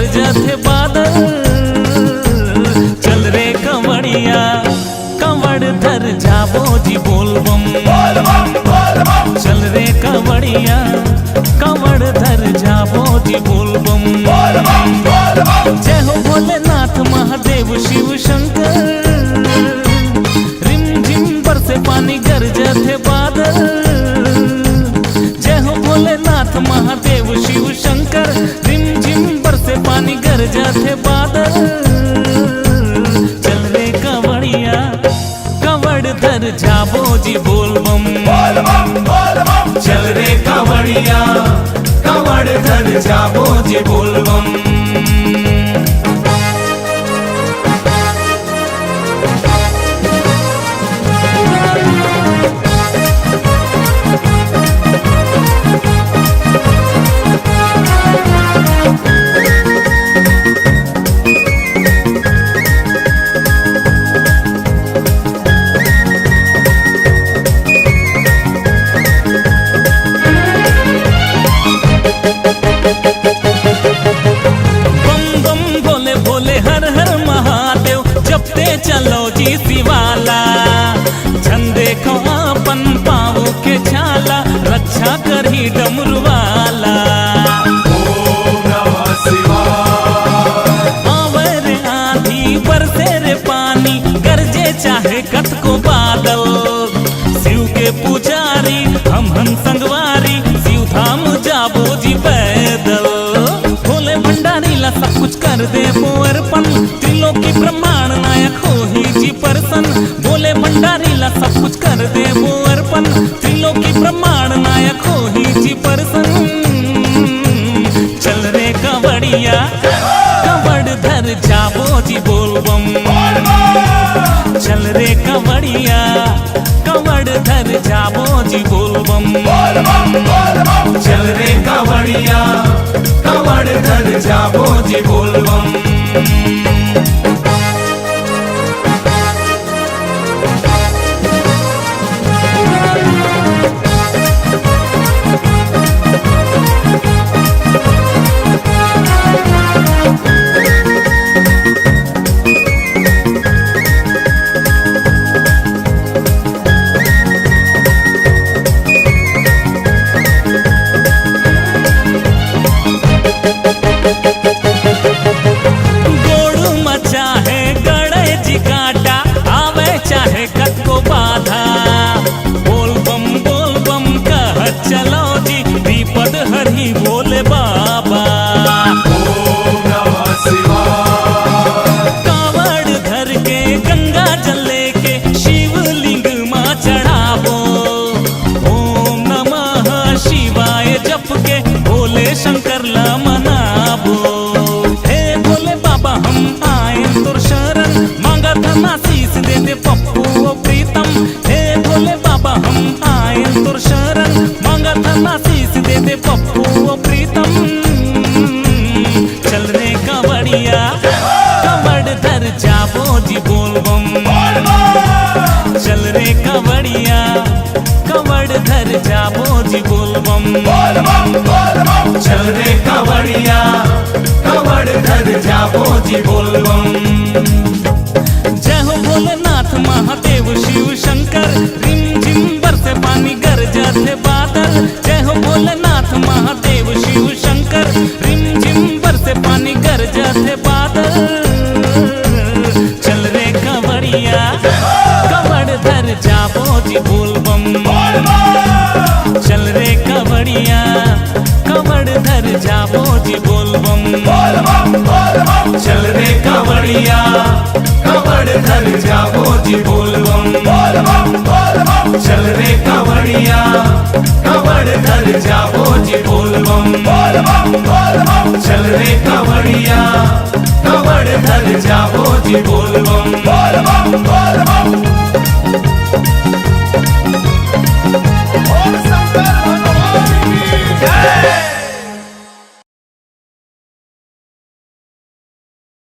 गरजत बादल। चल रे कंवरिया कंवड़ धर जाबो जी बोलबम। चल रे कंवरिया कंवड़ धर जाबो जी बोलबम। जय हो भोलेनाथ महादेव शिव शंकर। रिम झिम बरसे पानी गरजत बादल। जय हो भोलेनाथ महादेव शिव शंकर। रिम झिम बरसे पानी गरजत बादल। चल रे कंवरिया कंवड़ धर जाबो जी बोलबम। चल रे कंवरिया कंवड़ धर जाबो जी बोलबम। जपते चलो जी शिवाला। झंडे को अपन पाँव के छाला। रक्षा करी डमरू वाला। आवे रे आंधी बरसे रे पानी। गरजे चाहे कत को बादल। शिव के पुजारी हम संगवारी। शिव धाम जाबो जी पैदल। भोले भंडारी ला सब कुछ कर दे अर्पण। त्रिलोकी ब्रह्मांड नायक हो ही जी परसन। भोले भंडारी ला सब कुछ कर दे अर्पण। त्रिलोकी ब्रह्मांड नायक हो ही जी परसन। चल रे कंवरिया कंवड़ धर जाबो जी बोलबम। चल रे कंवरिया कंवड़ धर जाबो जी बोलबम। चल रे कंवरिया कंवड़ धर जाबो जी बोलबम। भोले बाबा कावड़ धर के गंगा जल लेके शिवलिंग माँ चढ़ाबो। ओम नमः शिवाय जप के भोले शंकर ला मनाबो। हे भोले बाबा हम आए तुर शरण। मांगा धना शीस दे दे पप्पू प्रीतम। हे भोले बाबा हम आए तुर शरण। मांगा धना शीस दे दे पप्पू प्रीतम। चल रे कंवरिया कंवड़ धर जाबो जी बोलबम। चल रे कंवरिया कंवड़ धर जाबो जी बोलबम। चल रे कंवरिया कंवड़ धर जाबो जी बोलबम। जय हो भोलेनाथ महादेव शिव शंकर। रिम झिम बरसे पानी गरजत बादल। जय हो भोलेनाथ महादेव शिव शंकर। रिम झिम बरसे पानी गरजत बादल। चल रे कंवरिया कंवड़ धर जाबो जी बोलबम। चल रे कंवरिया कंवड़ धर जाबो जी बोलबम। चल रे कंवरिया कंवड़ धर जाबो जी बोलबम। चल रे कंवरिया कंवड़ धर जाबो जी बोलबम। चल रे कंवरिया कंवड़ धर जाबो जी बोलबम।